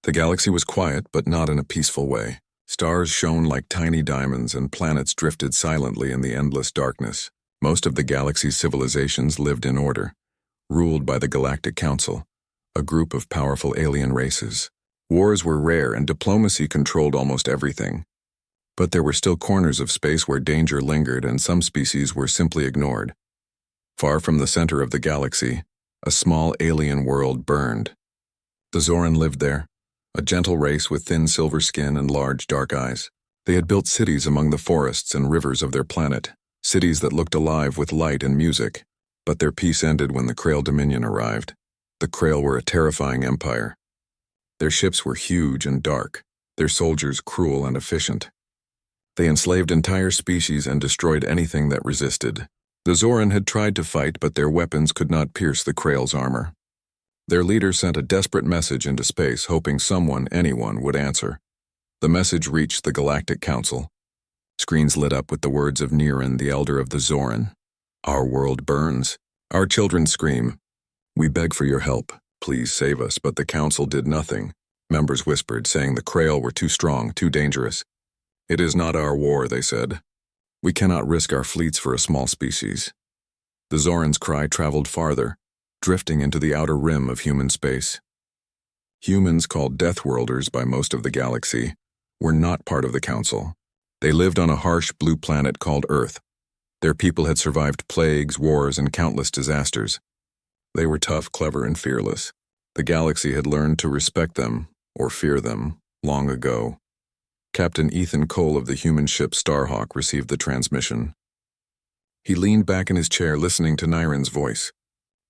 The galaxy was quiet, but not in a peaceful way. Stars shone like tiny diamonds and planets drifted silently in the endless darkness. Most of the galaxy's civilizations lived in order, ruled by the Galactic Council, a group of powerful alien races. Wars were rare and diplomacy controlled almost everything. But there were still corners of space where danger lingered and some species were simply ignored. Far from the center of the galaxy, a small alien world burned. The Zoran lived there, a gentle race with thin silver skin and large dark eyes. They had built cities among the forests and rivers of their planet, cities that looked alive with light and music. But their peace ended when the Krail Dominion arrived. The Krail were a terrifying empire. Their ships were huge and dark, their soldiers cruel and efficient. They enslaved entire species and destroyed anything that resisted. The Zoran had tried to fight, but their weapons could not pierce the Krail's armor. Their leader sent a desperate message into space, hoping anyone would answer. The message reached the Galactic Council. Screens lit up with the words of Niran, the elder of the Zoran. "Our world burns. Our children scream. We beg for your help. Please save us," but the council did nothing. Members whispered, saying the Krail were too strong, too dangerous. "It is not our war," they said. "We cannot risk our fleets for a small species." The Zoran's cry traveled farther, drifting into the outer rim of human space. Humans, called Deathworlders by most of the galaxy, were not part of the council. They lived on a harsh blue planet called Earth. Their people had survived plagues, wars, and countless disasters. They were tough, clever, and fearless. The galaxy had learned to respect them, or fear them, long ago. Captain Ethan Cole of the human ship Starhawk received the transmission. He leaned back in his chair, listening to Niran's voice.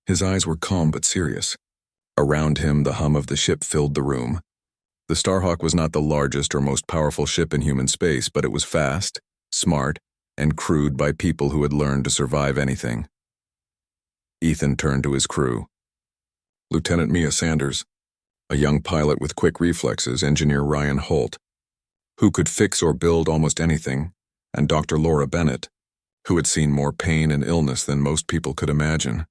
His eyes were calm but serious. Around him, the hum of the ship filled the room. The Starhawk was not the largest or most powerful ship in human space, but it was fast, smart, and crewed by people who had learned to survive anything. Ethan turned to his crew. Lieutenant Mia Sanders, a young pilot with quick reflexes, Engineer Ryan Holt, who could fix or build almost anything, and Dr. Laura Bennett, who had seen more pain and illness than most people could imagine.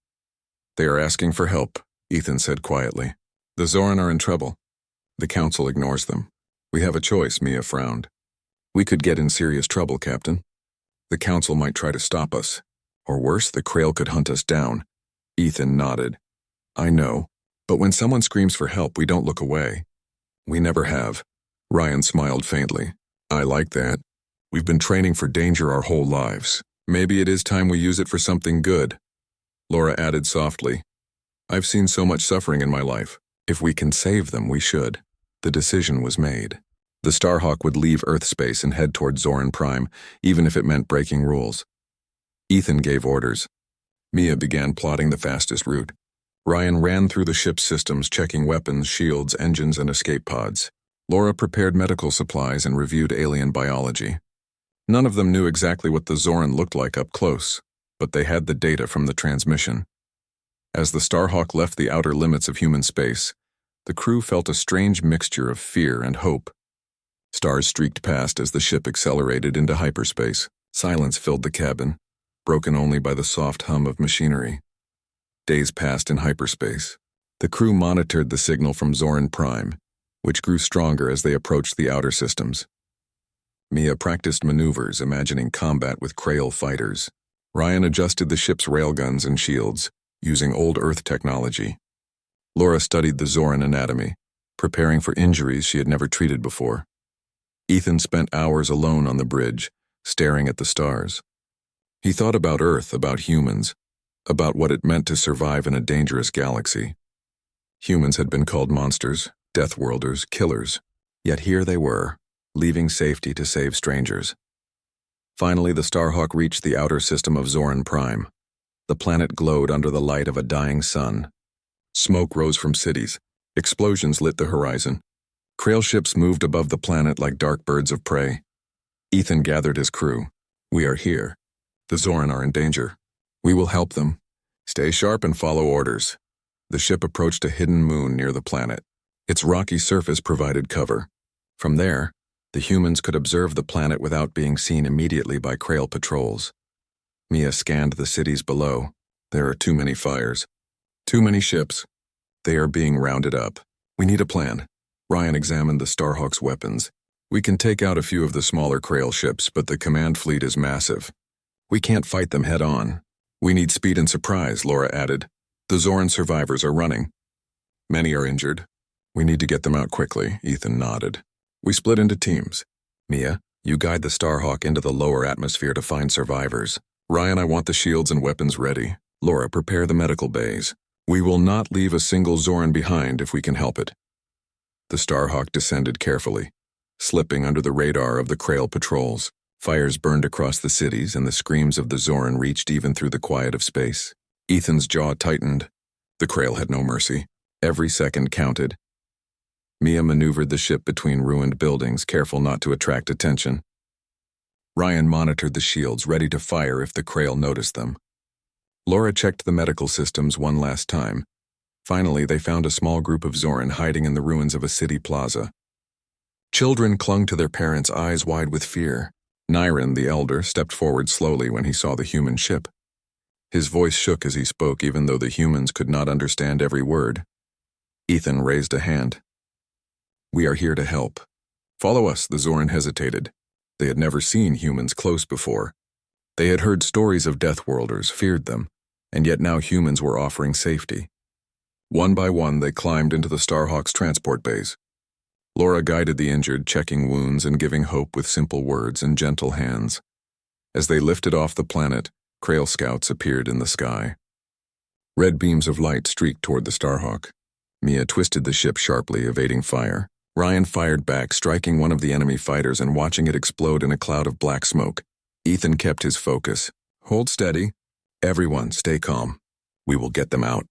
"They are asking for help," Ethan said quietly. "The Zoran are in trouble. The council ignores them. We have a choice," Mia frowned. "We could get in serious trouble, Captain. The council might try to stop us. Or worse, the Krail could hunt us down." Ethan nodded. "I know, but when someone screams for help, we don't look away. We never have." Ryan smiled faintly. "I like that. We've been training for danger our whole lives. Maybe it is time we use it for something good." Laura added softly, "I've seen so much suffering in my life. If we can save them, we should." The decision was made. The Starhawk would leave Earth space and head toward Zoran Prime, even if it meant breaking rules. Ethan gave orders. Mia began plotting the fastest route. Ryan ran through the ship's systems, checking weapons, shields, engines, and escape pods. Laura prepared medical supplies and reviewed alien biology. None of them knew exactly what the Zoran looked like up close, but they had the data from the transmission. As the Starhawk left the outer limits of human space, the crew felt a strange mixture of fear and hope. Stars streaked past as the ship accelerated into hyperspace. Silence filled the cabin, broken only by the soft hum of machinery. Days passed in hyperspace. The crew monitored the signal from Zoran Prime, which grew stronger as they approached the outer systems. Mia practiced maneuvers, imagining combat with Krail fighters. Ryan adjusted the ship's railguns and shields, using old Earth technology. Laura studied the Zoran anatomy, preparing for injuries she had never treated before. Ethan spent hours alone on the bridge, staring at the stars. He thought about Earth, about humans, about what it meant to survive in a dangerous galaxy. Humans had been called monsters, Deathworlders, killers. Yet here they were, leaving safety to save strangers. Finally, the Starhawk reached the outer system of Zoran Prime. The planet glowed under the light of a dying sun. Smoke rose from cities. Explosions lit the horizon. Krail ships moved above the planet like dark birds of prey. Ethan gathered his crew. "We are here. The Zoran are in danger. We will help them. Stay sharp and follow orders." The ship approached a hidden moon near the planet. Its rocky surface provided cover. From there, the humans could observe the planet without being seen immediately by Krail patrols. Mia scanned the cities below. There are too many fires. Too many ships. They are being rounded up. We need a plan. Ryan examined the Starhawk's weapons. We can take out a few of the smaller Krail ships, but the command fleet is massive. We can't fight them head-on. We need speed and surprise, Laura added. The Zoran survivors are running. Many are injured. We need to get them out quickly, Ethan nodded. We split into teams. Mia, you guide the Starhawk into the lower atmosphere to find survivors. Ryan, I want the shields and weapons ready. Laura, prepare the medical bays. We will not leave a single Zoran behind if we can help it. The Starhawk descended carefully, slipping under the radar of the Krail patrols. Fires burned across the cities, and the screams of the Zoran reached even through the quiet of space. Ethan's jaw tightened. The Krail had no mercy. Every second counted. Mia maneuvered the ship between ruined buildings, careful not to attract attention. Ryan monitored the shields, ready to fire if the Krail noticed them. Laura checked the medical systems one last time. Finally, they found a small group of Zoran hiding in the ruins of a city plaza. Children clung to their parents, eyes wide with fear. Nyren, the elder, stepped forward slowly when he saw the human ship. His voice shook as he spoke, even though the humans could not understand every word. Ethan raised a hand. We are here to help. Follow us, the Zoran hesitated. They had never seen humans close before. They had heard stories of Deathworlders, feared them, and yet now humans were offering safety. One by one, they climbed into the Starhawk's transport bays. Laura guided the injured, checking wounds and giving hope with simple words and gentle hands. As they lifted off the planet, Krail scouts appeared in the sky. Red beams of light streaked toward the Starhawk. Mia twisted the ship sharply, evading fire. Ryan fired back, striking one of the enemy fighters and watching it explode in a cloud of black smoke. Ethan kept his focus. Hold steady. Everyone, stay calm. We will get them out.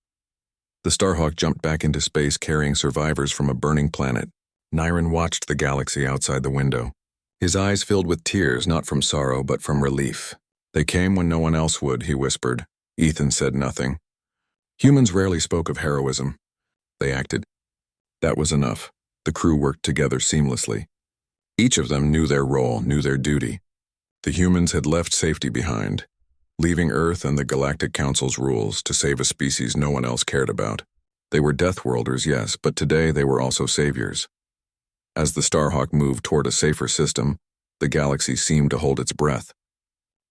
The Starhawk jumped back into space, carrying survivors from a burning planet. Nyren watched the galaxy outside the window. His eyes filled with tears, not from sorrow, but from relief. They came when no one else would, he whispered. Ethan said nothing. Humans rarely spoke of heroism. They acted. That was enough. The crew worked together seamlessly. Each of them knew their role, knew their duty. The humans had left safety behind, leaving Earth and the Galactic Council's rules to save a species no one else cared about. They were Deathworlders, yes, but today they were also saviors. As the Starhawk moved toward a safer system, the galaxy seemed to hold its breath.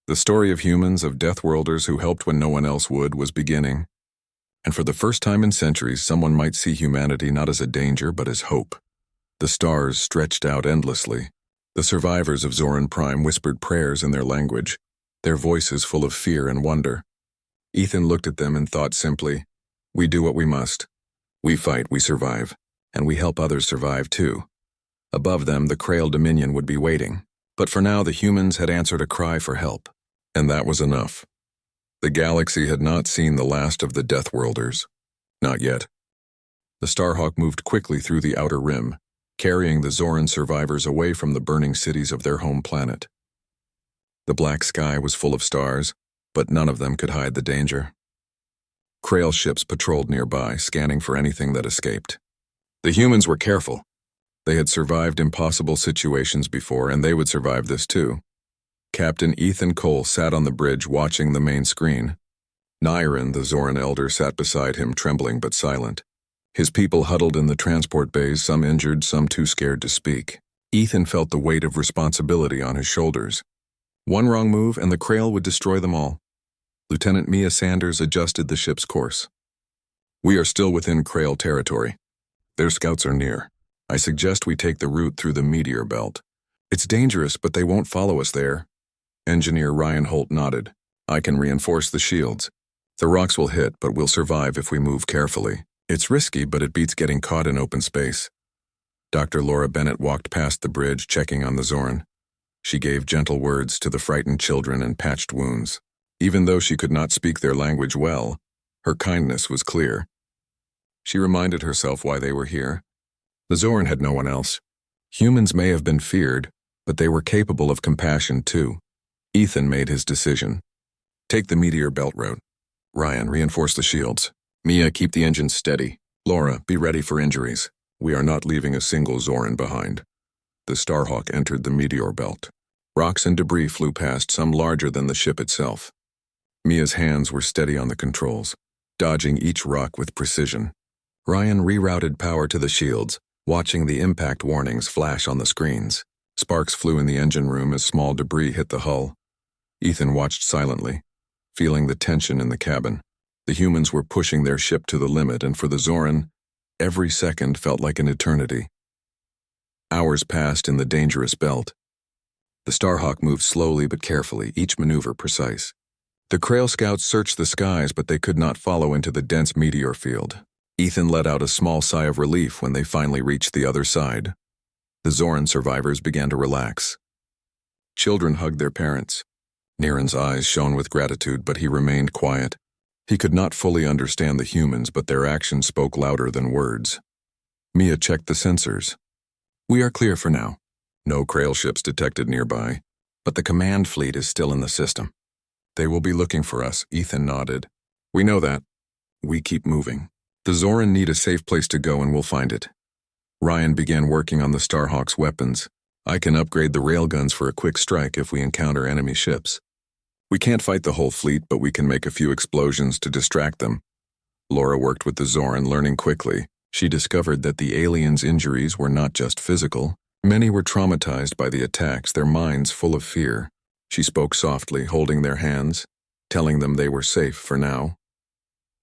The story of humans, of Deathworlders who helped when no one else would, was beginning. And for the first time in centuries, someone might see humanity not as a danger, but as hope. The stars stretched out endlessly. The survivors of Zoran Prime whispered prayers in their language, their voices full of fear and wonder. Ethan looked at them and thought simply, we do what we must. We fight, we survive, and we help others survive too. Above them, the Krail Dominion would be waiting. But for now, the humans had answered a cry for help. And that was enough. The galaxy had not seen the last of the Deathworlders. Not yet. The Starhawk moved quickly through the outer rim, carrying the Zoran survivors away from the burning cities of their home planet. The black sky was full of stars, but none of them could hide the danger. Krail ships patrolled nearby, scanning for anything that escaped. The humans were careful. They had survived impossible situations before, and they would survive this too. Captain Ethan Cole sat on the bridge watching the main screen. Nyren, the Zoran elder, sat beside him, trembling but silent. His people huddled in the transport bays, some injured, some too scared to speak. Ethan felt the weight of responsibility on his shoulders. One wrong move and the Krail would destroy them all. Lieutenant Mia Sanders adjusted the ship's course. We are still within Krail territory. Their scouts are near. I suggest we take the route through the meteor belt. It's dangerous, but they won't follow us there. Engineer Ryan Holt nodded. I can reinforce the shields. The rocks will hit, but we'll survive if we move carefully. It's risky, but it beats getting caught in open space. Dr. Laura Bennett walked past the bridge, checking on the Zoran. She gave gentle words to the frightened children and patched wounds. Even though she could not speak their language well, her kindness was clear. She reminded herself why they were here. The Zoran had no one else. Humans may have been feared, but they were capable of compassion too. Ethan made his decision. Take the meteor belt route. Ryan, reinforce the shields. Mia, keep the engines steady. Laura, be ready for injuries. We are not leaving a single Zoran behind. The Starhawk entered the meteor belt. Rocks and debris flew past, some larger than the ship itself. Mia's hands were steady on the controls, dodging each rock with precision. Ryan rerouted power to the shields, watching the impact warnings flash on the screens. Sparks flew in the engine room as small debris hit the hull. Ethan watched silently, feeling the tension in the cabin. The humans were pushing their ship to the limit, and for the Zoran, every second felt like an eternity. Hours passed in the dangerous belt. The Starhawk moved slowly but carefully, each maneuver precise. The Krail scouts searched the skies, but they could not follow into the dense meteor field. Ethan let out a small sigh of relief when they finally reached the other side. The Zoran survivors began to relax. Children hugged their parents. Niren's eyes shone with gratitude, but he remained quiet. He could not fully understand the humans, but their actions spoke louder than words. Mia checked the sensors. "We are clear for now. No Krail ships detected nearby, but the command fleet is still in the system. They will be looking for us," Ethan nodded. "We know that. We keep moving. The Zoran need a safe place to go, and we'll find it." Ryan began working on the Starhawk's weapons. "I can upgrade the railguns for a quick strike if we encounter enemy ships. We can't fight the whole fleet, but we can make a few explosions to distract them." Laura worked with the Zoran, learning quickly. She discovered that the aliens' injuries were not just physical. Many were traumatized by the attacks, their minds full of fear. She spoke softly, holding their hands, telling them they were safe for now.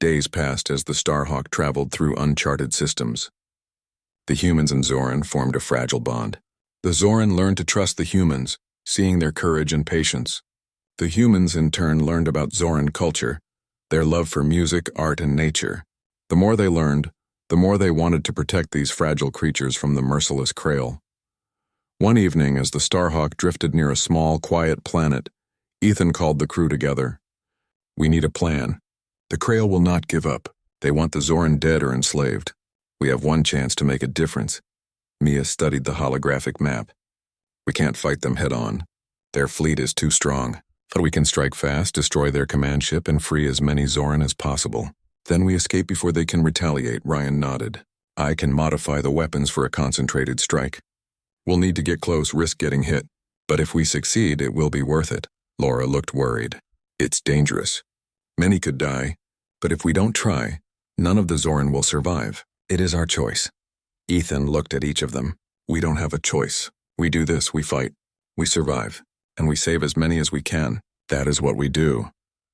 Days passed as the Starhawk traveled through uncharted systems. The humans and Zoran formed a fragile bond. The Zoran learned to trust the humans, seeing their courage and patience. The humans in turn learned about Zoran culture, their love for music, art, and nature. The more they learned, the more they wanted to protect these fragile creatures from the merciless Krail. One evening, as the Starhawk drifted near a small, quiet planet, Ethan called the crew together. "We need a plan. The Krail will not give up. They want the Zoran dead or enslaved. We have one chance to make a difference." Mia studied the holographic map. "We can't fight them head-on. Their fleet is too strong. But we can strike fast, destroy their command ship, and free as many Zoran as possible. Then we escape before they can retaliate," Ryan nodded. "I can modify the weapons for a concentrated strike. We'll need to get close, risk getting hit. But if we succeed, it will be worth it." Laura looked worried. "It's dangerous. Many could die. But if we don't try, none of the Zoran will survive. It is our choice." Ethan looked at each of them. "We don't have a choice. We do this, we fight. We survive. And we save as many as we can. That is what we do."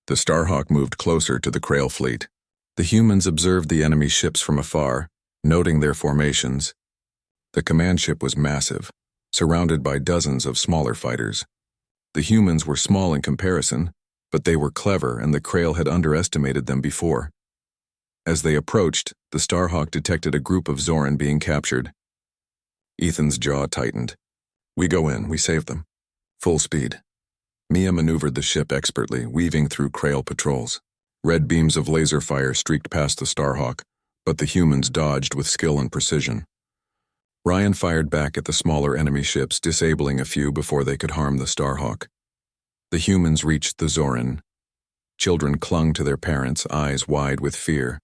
The Starhawk moved closer to the Krail fleet. The humans observed the enemy ships from afar, noting their formations. The command ship was massive, surrounded by dozens of smaller fighters. The humans were small in comparison, but they were clever, and the Krail had underestimated them before. As they approached, the Starhawk detected a group of Zoran being captured. Ethan's jaw tightened. "We go in, we save them. Full speed." Mia maneuvered the ship expertly, weaving through Krail patrols. Red beams of laser fire streaked past the Starhawk, but the humans dodged with skill and precision. Ryan fired back at the smaller enemy ships, disabling a few before they could harm the Starhawk. The humans reached the Zoran. Children clung to their parents, eyes wide with fear.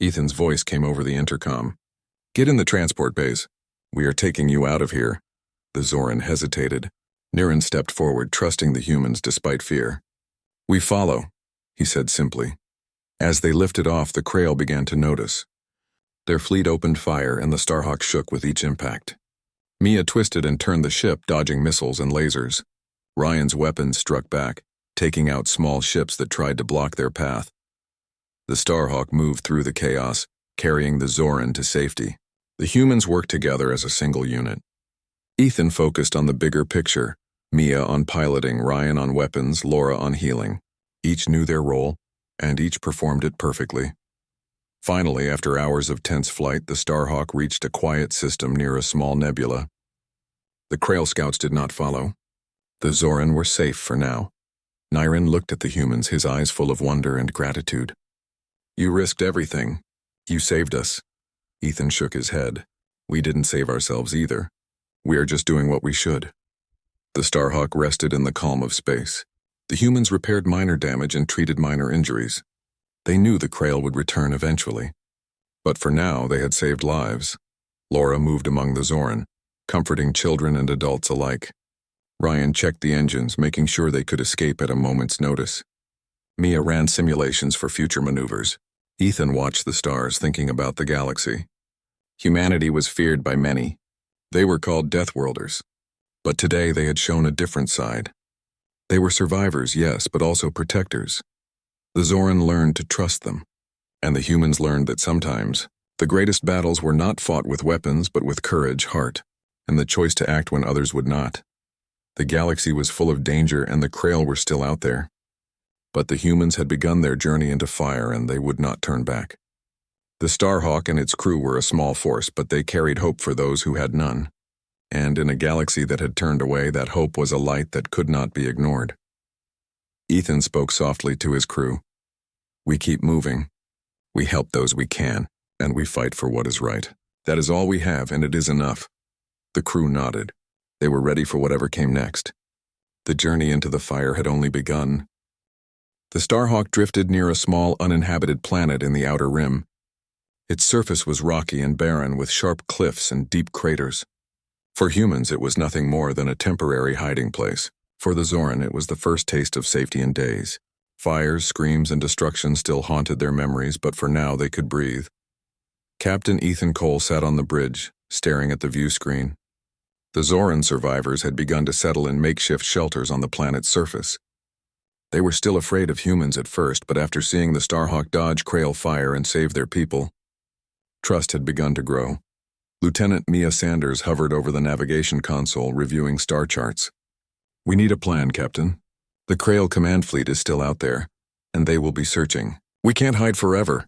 Ethan's voice came over the intercom. "Get in the transport bays. We are taking you out of here." The Zoran hesitated. Niren stepped forward, trusting the humans despite fear. "We follow," he said simply. As they lifted off, the Krail began to notice. Their fleet opened fire, and the Starhawk shook with each impact. Mia twisted and turned the ship, dodging missiles and lasers. Ryan's weapons struck back, taking out small ships that tried to block their path. The Starhawk moved through the chaos, carrying the Zoran to safety. The humans worked together as a single unit. Ethan focused on the bigger picture, Mia on piloting, Ryan on weapons, Laura on healing. Each knew their role, and each performed it perfectly. Finally, after hours of tense flight, the Starhawk reached a quiet system near a small nebula. The Krail scouts did not follow. The Zoran were safe for now. Niren looked at the humans, his eyes full of wonder and gratitude. "You risked everything. You saved us." Ethan shook his head. "We didn't save ourselves either. We are just doing what we should." The Starhawk rested in the calm of space. The humans repaired minor damage and treated minor injuries. They knew the Krail would return eventually. But for now, they had saved lives. Laura moved among the Zoran, comforting children and adults alike. Ryan checked the engines, making sure they could escape at a moment's notice. Mia ran simulations for future maneuvers. Ethan watched the stars, thinking about the galaxy. Humanity was feared by many. They were called Deathworlders. But today they had shown a different side. They were survivors, yes, but also protectors. The Zoran learned to trust them, and the humans learned that sometimes the greatest battles were not fought with weapons but with courage, heart, and the choice to act when others would not. The galaxy was full of danger and the Krail were still out there. But the humans had begun their journey into fire and they would not turn back. The Starhawk and its crew were a small force, but they carried hope for those who had none. And in a galaxy that had turned away, that hope was a light that could not be ignored. Ethan spoke softly to his crew. We keep moving. We help those we can, and we fight for what is right. That is all we have, and it is enough. The crew nodded. They were ready for whatever came next. The journey into the fire had only begun. The Starhawk drifted near a small uninhabited planet in the outer rim. Its surface was rocky and barren with sharp cliffs and deep craters. For humans, it was nothing more than a temporary hiding place. For the Zoran, it was the first taste of safety in days. Fires, screams, and destruction still haunted their memories, but for now they could breathe. Captain Ethan Cole sat on the bridge, staring at the view screen. The Zoran survivors had begun to settle in makeshift shelters on the planet's surface. They were still afraid of humans at first, but after seeing the Starhawk dodge Krail fire and save their people, trust had begun to grow. Lieutenant Mia Sanders hovered over the navigation console, reviewing star charts. We need a plan, Captain. The Krail command fleet is still out there, and they will be searching. We can't hide forever.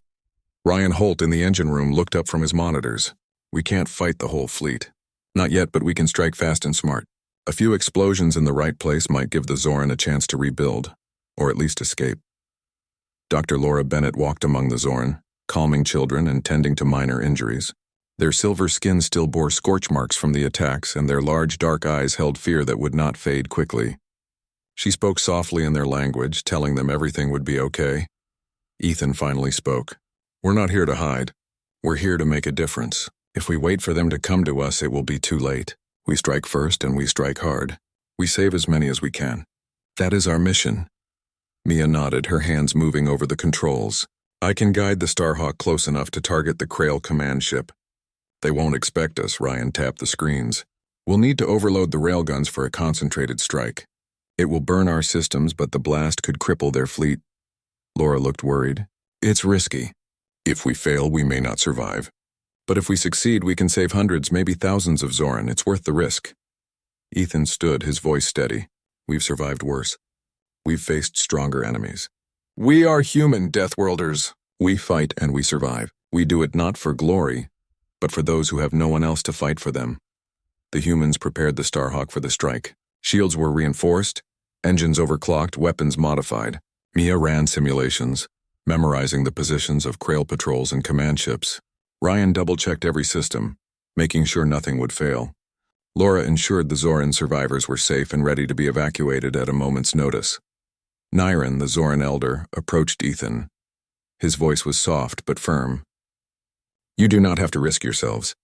Ryan Holt in the engine room looked up from his monitors. We can't fight the whole fleet. Not yet, but we can strike fast and smart. A few explosions in the right place might give the Zoran a chance to rebuild, or at least escape. Dr. Laura Bennett walked among the Zoran, calming children and tending to minor injuries. Their silver skin still bore scorch marks from the attacks, and their large dark eyes held fear that would not fade quickly. She spoke softly in their language, telling them everything would be okay. Ethan finally spoke. We're not here to hide. We're here to make a difference. If we wait for them to come to us, it will be too late. We strike first and we strike hard. We save as many as we can. That is our mission. Mia nodded, her hands moving over the controls. I can guide the Starhawk close enough to target the Krail command ship. They won't expect us, Ryan tapped the screens. We'll need to overload the railguns for a concentrated strike. It will burn our systems, but the blast could cripple their fleet. Laura looked worried. It's risky. If we fail, we may not survive. But if we succeed, we can save hundreds, maybe thousands of Zoran. It's worth the risk. Ethan stood, his voice steady. We've survived worse. We've faced stronger enemies. We are human, Deathworlders. We fight and we survive. We do it not for glory, but for those who have no one else to fight for them. The humans prepared the Starhawk for the strike. Shields were reinforced, engines overclocked, weapons modified. Mia ran simulations, memorizing the positions of Krail patrols and command ships. Ryan double-checked every system, making sure nothing would fail. Laura ensured the Zoran survivors were safe and ready to be evacuated at a moment's notice. Nyron, the Zoran elder, approached Ethan. His voice was soft but firm. You do not have to risk yourselves.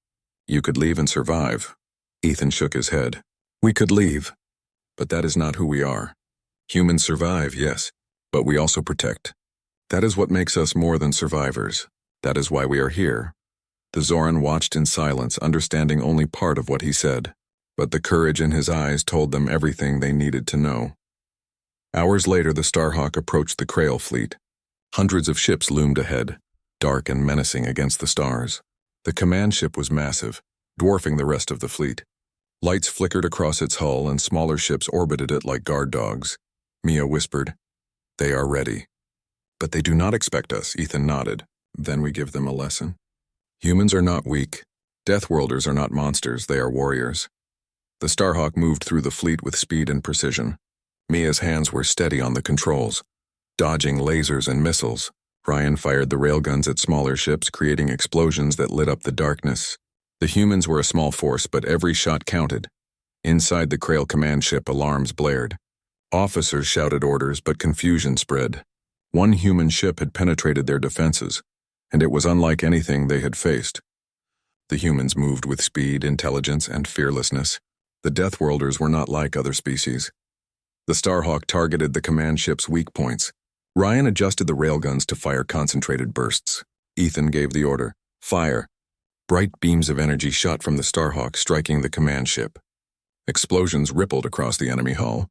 You could leave and survive. Ethan shook his head. We could leave, but that is not who we are. Humans survive, yes, but we also protect. That is what makes us more than survivors. That is why we are here. The Zoran watched in silence, understanding only part of what he said, but the courage in his eyes told them everything they needed to know. Hours later, the Starhawk approached the Krail fleet. Hundreds of ships loomed ahead, dark and menacing against the stars. The command ship was massive, dwarfing the rest of the fleet. Lights flickered across its hull and smaller ships orbited it like guard dogs. Mia whispered, They are ready. But they do not expect us, Ethan nodded. Then we give them a lesson. Humans are not weak. Deathworlders are not monsters, they are warriors. The Starhawk moved through the fleet with speed and precision. Mia's hands were steady on the controls, dodging lasers and missiles. Ryan fired the railguns at smaller ships, creating explosions that lit up the darkness. The humans were a small force, but every shot counted. Inside the Krail command ship, alarms blared. Officers shouted orders, but confusion spread. One human ship had penetrated their defenses, and it was unlike anything they had faced. The humans moved with speed, intelligence, and fearlessness. The Deathworlders were not like other species. The Starhawk targeted the command ship's weak points. Ryan adjusted the railguns to fire concentrated bursts. Ethan gave the order, fire. Bright beams of energy shot from the Starhawk, striking the command ship. Explosions rippled across the enemy hull.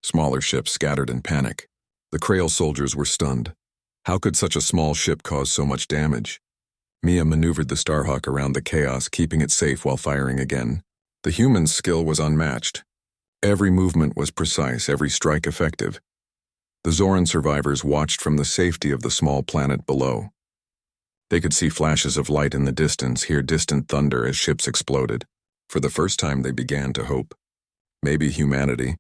Smaller ships scattered in panic. The Krail soldiers were stunned. How could such a small ship cause so much damage? Mia maneuvered the Starhawk around the chaos, keeping it safe while firing again. The human's skill was unmatched. Every movement was precise, every strike effective. The Zoran survivors watched from the safety of the small planet below. They could see flashes of light in the distance, hear distant thunder as ships exploded. For the first time they began to hope. Maybe humanity,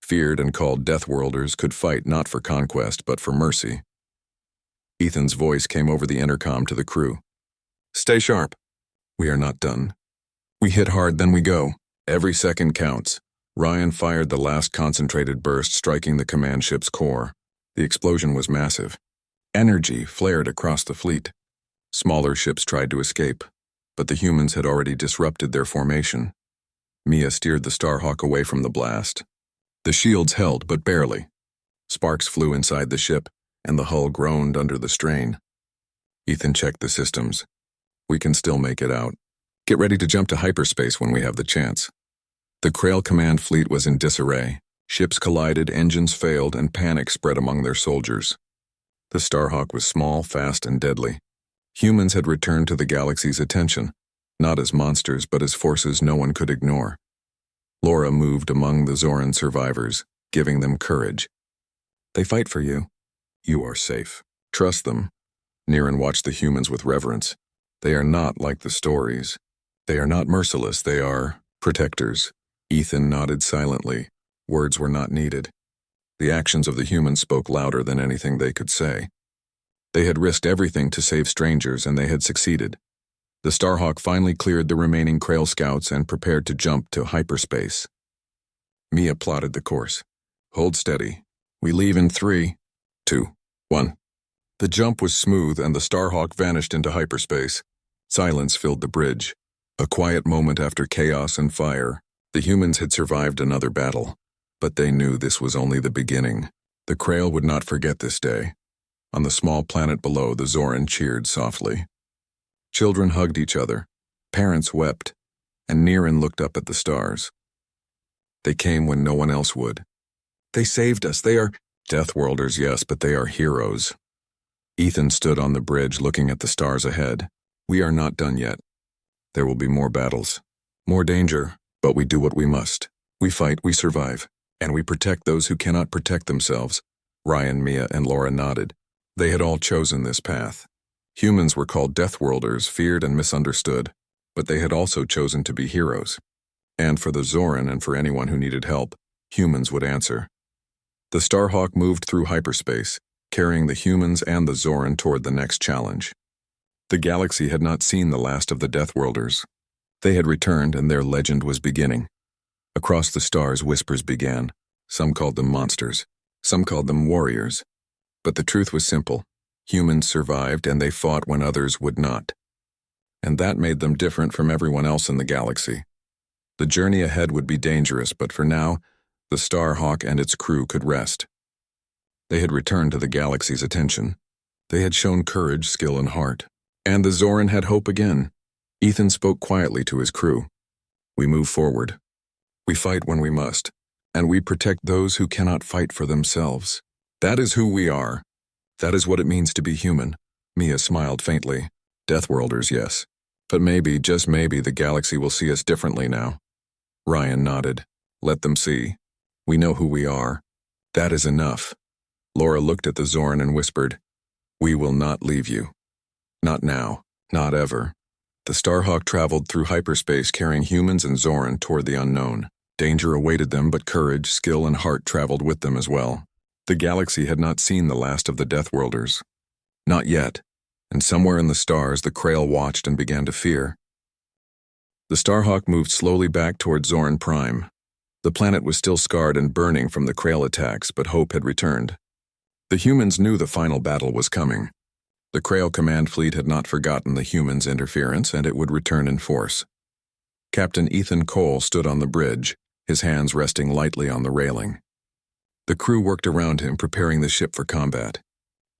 feared and called Deathworlders, could fight not for conquest but for mercy. Ethan's voice came over the intercom to the crew. "Stay sharp. We are not done. We hit hard, then we go. Every second counts." Ryan fired the last concentrated burst, striking the command ship's core. The explosion was massive. Energy flared across the fleet. Smaller ships tried to escape, but the humans had already disrupted their formation. Mia steered the Starhawk away from the blast. The shields held, but barely. Sparks flew inside the ship, and the hull groaned under the strain. Ethan checked the systems. "We can still make it out. Get ready to jump to hyperspace when we have the chance." The Krail command fleet was in disarray. Ships collided, engines failed, and panic spread among their soldiers. The Starhawk was small, fast, and deadly. Humans had returned to the galaxy's attention, not as monsters but as forces no one could ignore. Laura moved among the Zoran survivors, giving them courage. "They fight for you. You are safe. Trust them." Niran watched the humans with reverence. "They are not like the stories. They are not merciless, they are protectors." Ethan nodded silently. Words were not needed. The actions of the humans spoke louder than anything they could say. They had risked everything to save strangers, and they had succeeded. The Starhawk finally cleared the remaining Krail scouts and prepared to jump to hyperspace. Mia plotted the course. "Hold steady. We leave in 3, 2, 1. The jump was smooth, and the Starhawk vanished into hyperspace. Silence filled the bridge. A quiet moment after chaos and fire. The humans had survived another battle, but they knew this was only the beginning. The Krail would not forget this day. On the small planet below, the Zoran cheered softly. Children hugged each other. Parents wept, and Niran looked up at the stars. They came when no one else would. "They saved us. They are Deathworlders, yes, but they are heroes." Ethan stood on the bridge looking at the stars ahead. "We are not done yet. There will be more battles, more danger, but we do what we must. We fight, we survive, and we protect those who cannot protect themselves." Ryan, Mia, and Laura nodded. They had all chosen this path. Humans were called Deathworlders, feared and misunderstood, but they had also chosen to be heroes. And for the Zoran and for anyone who needed help, humans would answer. The Starhawk moved through hyperspace, carrying the humans and the Zoran toward the next challenge. The galaxy had not seen the last of the Deathworlders. They had returned, and their legend was beginning. Across the stars, whispers began. Some called them monsters. Some called them warriors. But the truth was simple. Humans survived, and they fought when others would not. And that made them different from everyone else in the galaxy. The journey ahead would be dangerous, but for now, the Starhawk and its crew could rest. They had returned to the galaxy's attention. They had shown courage, skill, and heart. And the Zoran had hope again. Ethan spoke quietly to his crew. "We move forward. We fight when we must, and we protect those who cannot fight for themselves. That is who we are. That is what it means to be human." Mia smiled faintly. "Deathworlders, yes. But maybe, just maybe, the galaxy will see us differently now." Ryan nodded. "Let them see. We know who we are. That is enough." Laura looked at the Zoran and whispered, "We will not leave you. Not now. Not ever." The Starhawk traveled through hyperspace, carrying humans and Zoran toward the unknown. Danger awaited them, but courage, skill, and heart traveled with them as well. The galaxy had not seen the last of the Deathworlders. Not yet, and somewhere in the stars the Krail watched and began to fear. The Starhawk moved slowly back toward Zoran Prime. The planet was still scarred and burning from the Krail attacks, but hope had returned. The humans knew the final battle was coming. The Krail command fleet had not forgotten the humans' interference, and it would return in force. Captain Ethan Cole stood on the bridge, his hands resting lightly on the railing. The crew worked around him, preparing the ship for combat.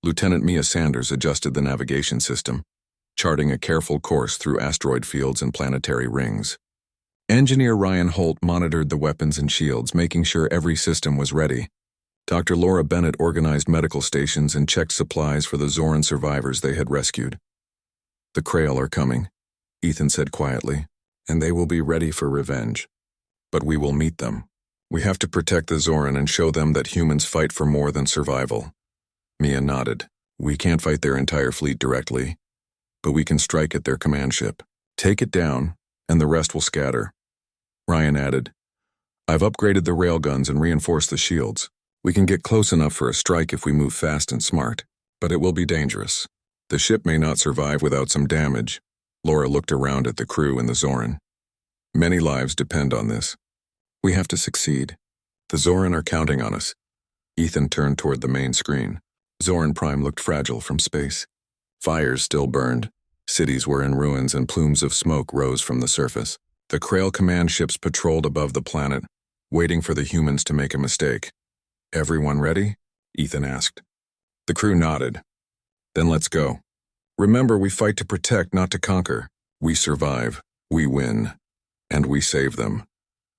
Lieutenant Mia Sanders adjusted the navigation system. charting a careful course through asteroid fields and planetary rings. Engineer Ryan Holt monitored the weapons and shields, making sure every system was ready. Dr. Laura Bennett organized medical stations and checked supplies for the Zoran survivors they had rescued. "The Krail are coming," Ethan said quietly, "and they will be ready for revenge. But we will meet them. We have to protect the Zoran and show them that humans fight for more than survival." Mia nodded. "We can't fight their entire fleet directly, but we can strike at their command ship. Take it down, and the rest will scatter." Ryan added, "I've upgraded the railguns and reinforced the shields. We can get close enough for a strike if we move fast and smart, but it will be dangerous. The ship may not survive without some damage." Laura looked around at the crew and the Zoran. "Many lives depend on this. We have to succeed. The Zoran are counting on us." Ethan turned toward the main screen. Zoran Prime looked fragile from space. Fires still burned. Cities were in ruins and plumes of smoke rose from the surface. The Krail command ships patrolled above the planet, waiting for the humans to make a mistake. "Everyone ready?" Ethan asked. The crew nodded. "Then let's go. Remember, we fight to protect, not to conquer. We survive, we win, and we save them."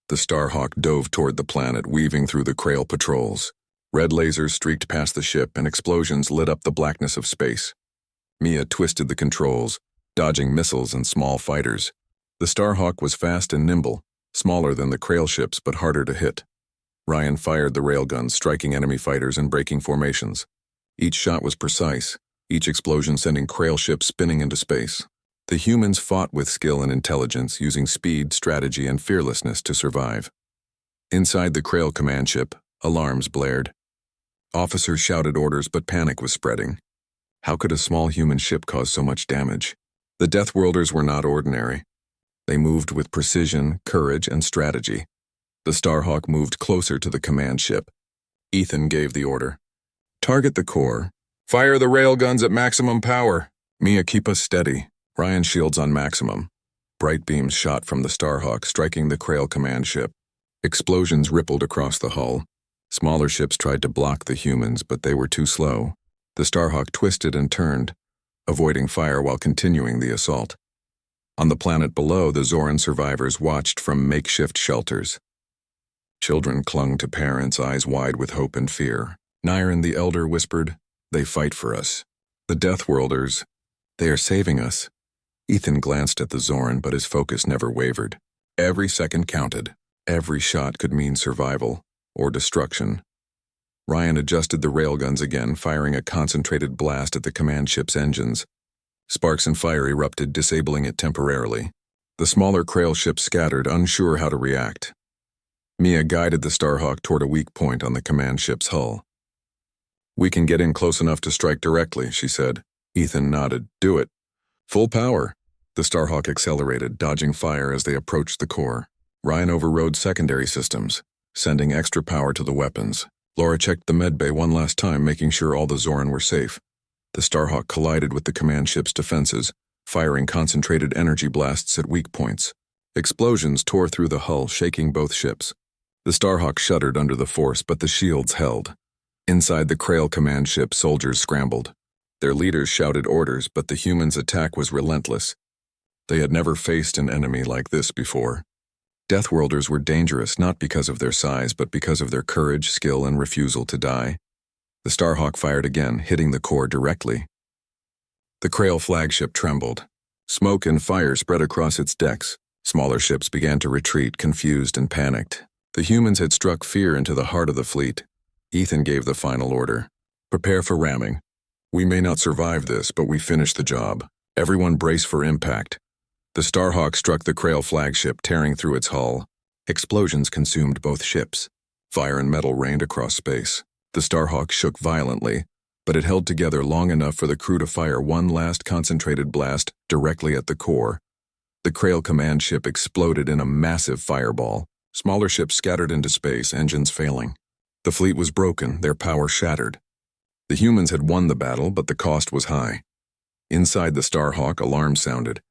The Starhawk dove toward the planet, weaving through the Krail patrols. Red lasers streaked past the ship, and explosions lit up the blackness of space. Mia twisted the controls, dodging missiles and small fighters. The Starhawk was fast and nimble, smaller than the Krail ships but harder to hit. Ryan fired the railguns, striking enemy fighters and breaking formations. Each shot was precise, each explosion sending Krail ships spinning into space. The humans fought with skill and intelligence, using speed, strategy, and fearlessness to survive. Inside the Krail command ship, alarms blared. Officers shouted orders, but panic was spreading. How could a small human ship cause so much damage? The Deathworlders were not ordinary. They moved with precision, courage, and strategy. The Starhawk moved closer to the command ship. Ethan gave the order. "Target the core. Fire the railguns at maximum power. Mia, keep us steady. Ryan, shields on maximum." Bright beams shot from the Starhawk, striking the Krail command ship. Explosions rippled across the hull. Smaller ships tried to block the humans, but they were too slow. The Starhawk twisted and turned, avoiding fire while continuing the assault. On the planet below, the Zoran survivors watched from makeshift shelters. Children clung to parents, eyes wide with hope and fear. Nyron the Elder whispered, "They fight for us. The Deathworlders, they are saving us." Ethan glanced at the Zoran, but his focus never wavered. Every second counted. Every shot could mean survival or destruction. Ryan adjusted the railguns again, firing a concentrated blast at the command ship's engines. Sparks and fire erupted, disabling it temporarily. The smaller Krail ship scattered, unsure how to react. Mia guided the Starhawk toward a weak point on the command ship's hull. "We can get in close enough to strike directly," she said. Ethan nodded. "Do it." Full power. The Starhawk accelerated, dodging fire as they approached the core. Ryan overrode secondary systems, sending extra power to the weapons. Laura checked the medbay one last time, making sure all the Zoran were safe. The Starhawk collided with the command ship's defenses, firing concentrated energy blasts at weak points. Explosions tore through the hull, shaking both ships. The Starhawk shuddered under the force, but the shields held. Inside the Krail command ship, soldiers scrambled. Their leaders shouted orders, but the humans' attack was relentless. They had never faced an enemy like this before. Deathworlders were dangerous not because of their size, but because of their courage, skill, and refusal to die. The Starhawk fired again, hitting the core directly. The Krail flagship trembled. Smoke and fire spread across its decks. Smaller ships began to retreat, confused and panicked. The humans had struck fear into the heart of the fleet. Ethan gave the final order. "Prepare for ramming. We may not survive this, but we finished the job. Everyone brace for impact." The Starhawk struck the Krail flagship, tearing through its hull. Explosions consumed both ships. Fire and metal rained across space. The Starhawk shook violently, but it held together long enough for the crew to fire one last concentrated blast directly at the core. The Krail command ship exploded in a massive fireball. Smaller ships scattered into space, engines failing. The fleet was broken, their power shattered. The humans had won the battle, but the cost was high. Inside the Starhawk, alarms sounded.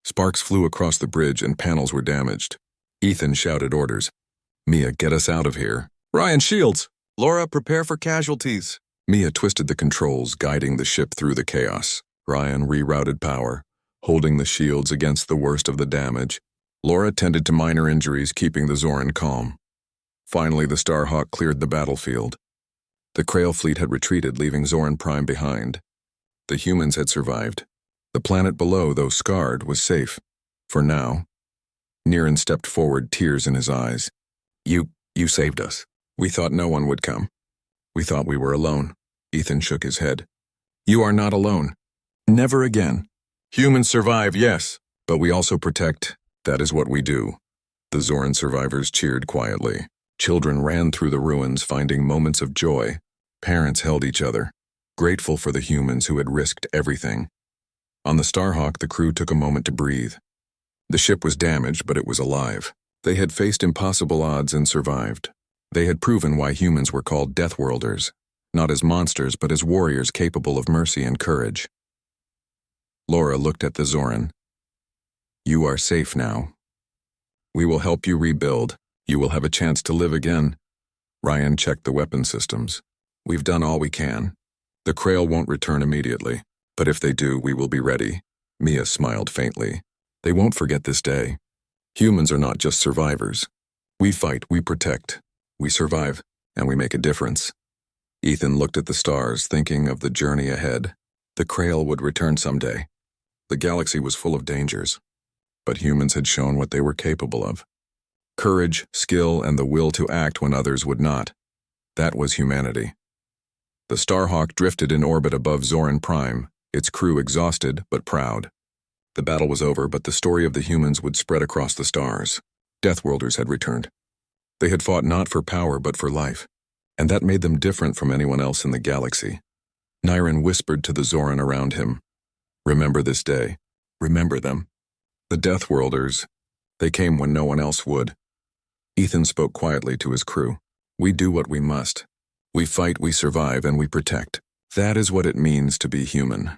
Sparks flew across the bridge and panels were damaged. Ethan shouted orders. "Mia, get us out of here." "Ryan, shields! Laura, prepare for casualties." Mia twisted the controls, guiding the ship through the chaos. Ryan rerouted power, holding the shields against the worst of the damage. Laura tended to minor injuries, keeping the Zoran calm. Finally, the Starhawk cleared the battlefield. The Krail fleet had retreated, leaving Zoran Prime behind. The humans had survived. The planet below, though scarred, was safe. For now. Niren stepped forward, tears in his eyes. You saved us. We thought no one would come. We thought we were alone. Ethan shook his head. You are not alone. Never again. Humans survive, yes, but we also protect. That is what we do. The Zoran survivors cheered quietly. Children ran through the ruins, finding moments of joy. Parents held each other, grateful for the humans who had risked everything. On the Starhawk, the crew took a moment to breathe. The ship was damaged, but it was alive. They had faced impossible odds and survived. They had proven why humans were called Deathworlders, not as monsters, but as warriors capable of mercy and courage. Laura looked at the Zoran. You are safe now. We will help you rebuild. You will have a chance to live again. Ryan checked the weapon systems. We've done all we can. The Krail won't return immediately, but if they do, we will be ready. Mia smiled faintly. They won't forget this day. Humans are not just survivors. We fight, we protect, we survive, and we make a difference. Ethan looked at the stars, thinking of the journey ahead. The Krail would return someday. The galaxy was full of dangers, but humans had shown what they were capable of. Courage, skill, and the will to act when others would not. That was humanity. The Starhawk drifted in orbit above Zoran Prime, its crew exhausted but proud. The battle was over, but the story of the humans would spread across the stars. Deathworlders had returned. They had fought not for power but for life, and that made them different from anyone else in the galaxy. Niren whispered to the Zoran around him, Remember this day. Remember them. The Deathworlders. They came when no one else would. Ethan spoke quietly to his crew. We do what we must. We fight, we survive, and we protect. That is what it means to be human.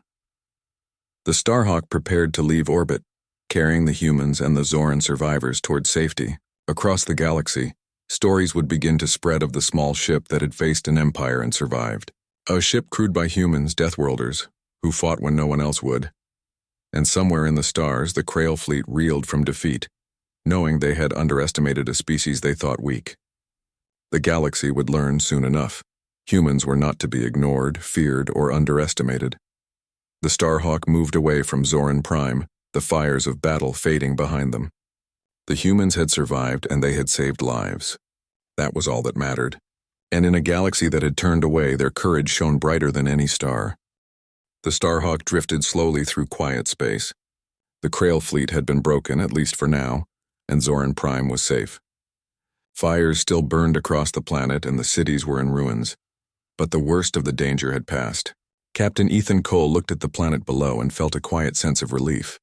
The Starhawk prepared to leave orbit, carrying the humans and the Zoran survivors toward safety. Across the galaxy, stories would begin to spread of the small ship that had faced an empire and survived. A ship crewed by humans, Deathworlders, who fought when no one else would. And somewhere in the stars, the Krail fleet reeled from defeat, knowing they had underestimated a species they thought weak. The galaxy would learn soon enough. Humans were not to be ignored, feared, or underestimated. The Starhawk moved away from Zoran Prime, the fires of battle fading behind them. The humans had survived and they had saved lives. That was all that mattered. And in a galaxy that had turned away, their courage shone brighter than any star. The Starhawk drifted slowly through quiet space. The Krail fleet had been broken, at least for now, and Zoran Prime was safe. Fires still burned across the planet and the cities were in ruins, but the worst of the danger had passed. Captain Ethan Cole looked at the planet below and felt a quiet sense of relief.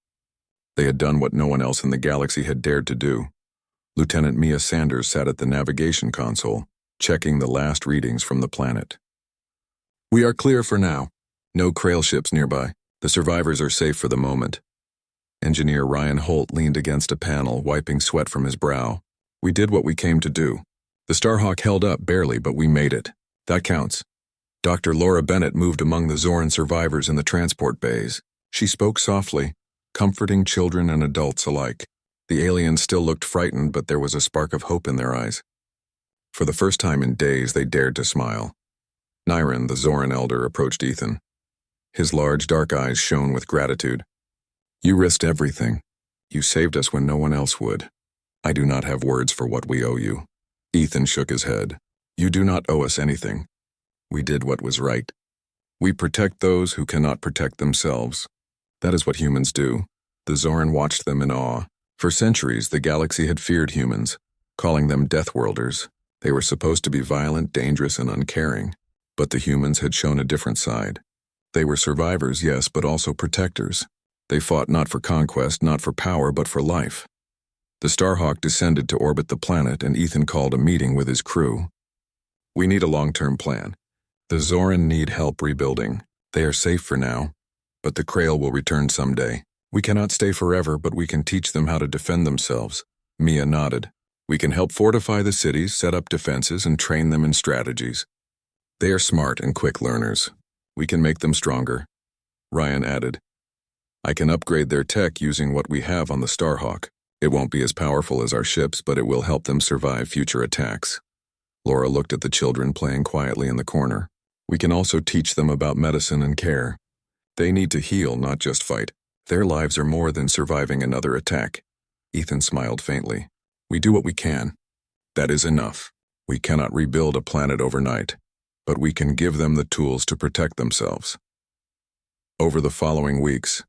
They had done what no one else in the galaxy had dared to do. Lieutenant Mia Sanders sat at the navigation console, checking the last readings from the planet. We are clear for now. No Krail ships nearby. The survivors are safe for the moment. Engineer Ryan Holt leaned against a panel, wiping sweat from his brow. We did what we came to do. The Starhawk held up barely, but we made it. That counts. Dr. Laura Bennett moved among the Zoran survivors in the transport bays. She spoke softly, comforting children and adults alike. The aliens still looked frightened, but there was a spark of hope in their eyes. For the first time in days, they dared to smile. Niren, the Zoran elder, approached Ethan. His large, dark eyes shone with gratitude. You risked everything. You saved us when no one else would. I do not have words for what we owe you. Ethan shook his head. You do not owe us anything. We did what was right. We protect those who cannot protect themselves. That is what humans do. The Zoran watched them in awe. For centuries, the galaxy had feared humans, calling them Deathworlders. They were supposed to be violent, dangerous, and uncaring. But the humans had shown a different side. They were survivors, yes, but also protectors. They fought not for conquest, not for power, but for life. The Starhawk descended to orbit the planet, and Ethan called a meeting with his crew. We need a long-term plan. The Zoran need help rebuilding. They are safe for now, but the Krail will return someday. We cannot stay forever, but we can teach them how to defend themselves. Mia nodded. We can help fortify the cities, set up defenses, and train them in strategies. They are smart and quick learners. We can make them stronger. Ryan added. I can upgrade their tech using what we have on the Starhawk. It won't be as powerful as our ships, but it will help them survive future attacks. Laura looked at the children playing quietly in the corner. We can also teach them about medicine and care. They need to heal, not just fight. Their lives are more than surviving another attack. Ethan smiled faintly. We do what we can. That is enough. We cannot rebuild a planet overnight, but we can give them the tools to protect themselves. Over the following weeks,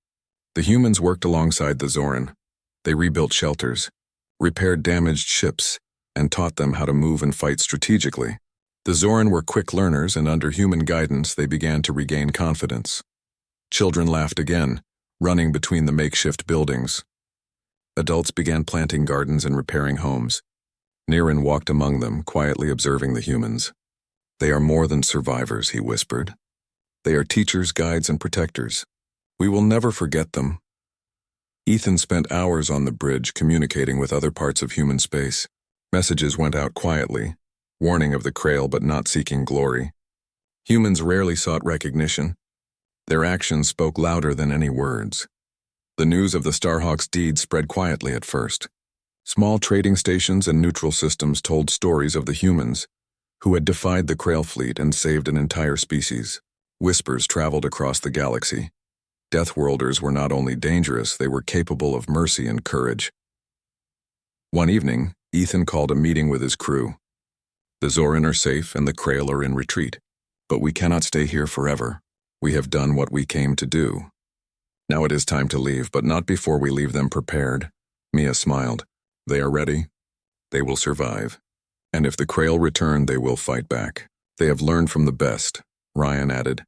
the humans worked alongside the Zoran. They rebuilt shelters, repaired damaged ships, and taught them how to move and fight strategically. The Zoran were quick learners, and under human guidance they began to regain confidence. Children laughed again, running between the makeshift buildings. Adults began planting gardens and repairing homes. Niren walked among them, quietly observing the humans. They are more than survivors, he whispered. They are teachers, guides, and protectors. We will never forget them. Ethan spent hours on the bridge communicating with other parts of human space. Messages went out quietly, warning of the Krail but not seeking glory. Humans rarely sought recognition. Their actions spoke louder than any words. The news of the Starhawk's deeds spread quietly at first. Small trading stations and neutral systems told stories of the humans who had defied the Krail fleet and saved an entire species. Whispers traveled across the galaxy. Deathworlders were not only dangerous, they were capable of mercy and courage. One evening, Ethan called a meeting with his crew. The Zoran are safe and the Krail are in retreat, but we cannot stay here forever. We have done what we came to do. Now it is time to leave, but not before we leave them prepared. Mia smiled. They are ready. They will survive. And if the Krail return, they will fight back. They have learned from the best, Ryan added.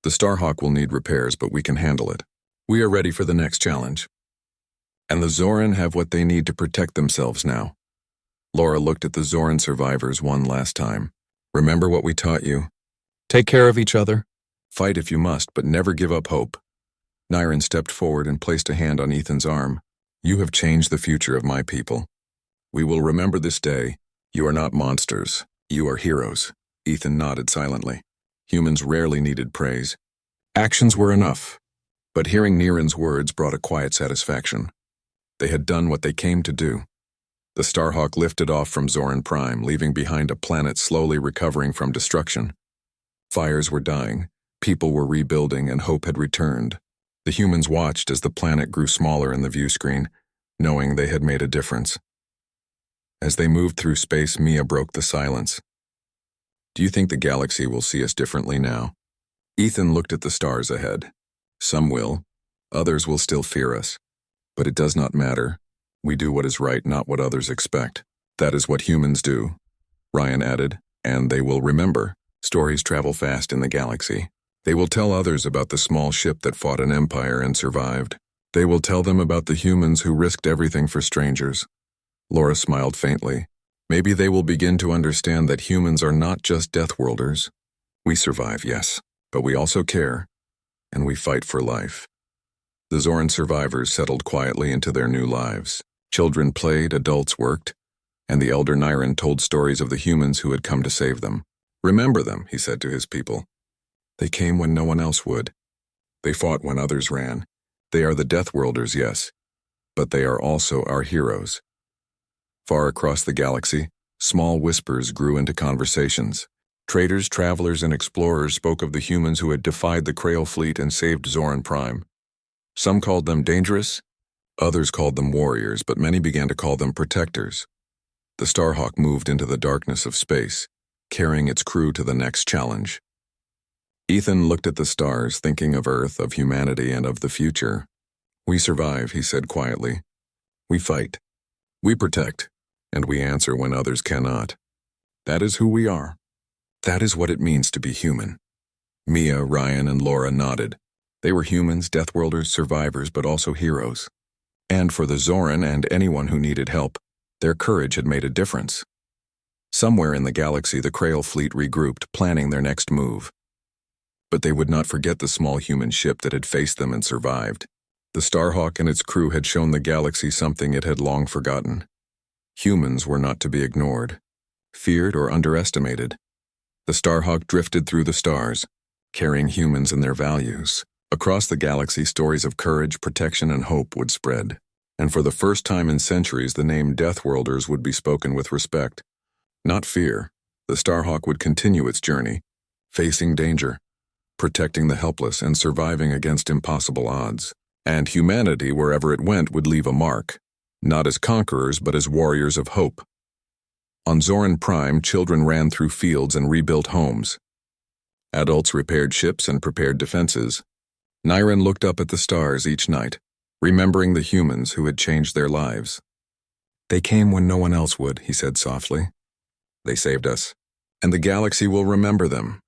The Starhawk will need repairs, but we can handle it. We are ready for the next challenge. And the Zoran have what they need to protect themselves now. Laura looked at the Zoran survivors one last time. Remember what we taught you. Take care of each other. Fight if you must, but never give up hope. Niren stepped forward and placed a hand on Ethan's arm. You have changed the future of my people. We will remember this day. You are not monsters. You are heroes. Ethan nodded silently. Humans rarely needed praise. Actions were enough. But hearing Niren's words brought a quiet satisfaction. They had done what they came to do. The Starhawk lifted off from Zoran Prime, leaving behind a planet slowly recovering from destruction. Fires were dying, people were rebuilding, and hope had returned. The humans watched as the planet grew smaller in the view screen, knowing they had made a difference. As they moved through space, Mia broke the silence. Do you think the galaxy will see us differently now? Ethan looked at the stars ahead. Some will. Others will still fear us. But it does not matter. We do what is right, not what others expect. That is what humans do. Ryan added, and they will remember. Stories travel fast in the galaxy. They will tell others about the small ship that fought an empire and survived. They will tell them about the humans who risked everything for strangers. Laura smiled faintly. Maybe they will begin to understand that humans are not just Deathworlders. We survive, yes, but we also care, and we fight for life. The Zoran survivors settled quietly into their new lives. Children played, adults worked, and the elder Niren told stories of the humans who had come to save them. Remember them, he said to his people. They came when no one else would. They fought when others ran. They are the Deathworlders, yes, but they are also our heroes. Far across the galaxy, small whispers grew into conversations. Traders, travelers, and explorers spoke of the humans who had defied the Krail fleet and saved Zoran Prime. Some called them dangerous, others called them warriors, but many began to call them protectors. The Starhawk moved into the darkness of space, carrying its crew to the next challenge. Ethan looked at the stars, thinking of Earth, of humanity, and of the future. We survive, he said quietly. We fight. We protect. And we answer when others cannot. That is who we are. That is what it means to be human. Mia, Ryan, and Laura nodded. They were humans, Deathworlders, survivors, but also heroes. And for the Zoran and anyone who needed help, their courage had made a difference. Somewhere in the galaxy, the Krail fleet regrouped, planning their next move. But they would not forget the small human ship that had faced them and survived. The Starhawk and its crew had shown the galaxy something it had long forgotten. Humans were not to be ignored, feared, or underestimated. The Starhawk drifted through the stars, carrying humans and their values Across the galaxy, stories of courage, protection, and hope would spread, and for the first time in centuries, the name Deathworlders would be spoken with respect. Not fear, the Starhawk would continue its journey, facing danger, protecting the helpless, and surviving against impossible odds. And humanity, wherever it went, would leave a mark, not as conquerors, but as warriors of hope. On Zoran Prime, children ran through fields and rebuilt homes. Adults repaired ships and prepared defenses. Nyren looked up at the stars each night, remembering the humans who had changed their lives. "They came when no one else would," he said softly. "They saved us, and the galaxy will remember them."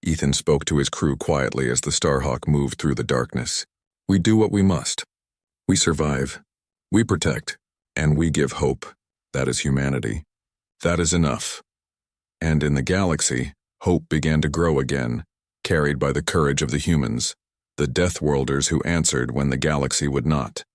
Ethan spoke to his crew quietly as the Starhawk moved through the darkness. "We do what we must. We survive, we protect, and we give hope. That is humanity. That is enough." And in the galaxy, hope began to grow again, carried by the courage of the humans, the Deathworlders who answered when the galaxy would not.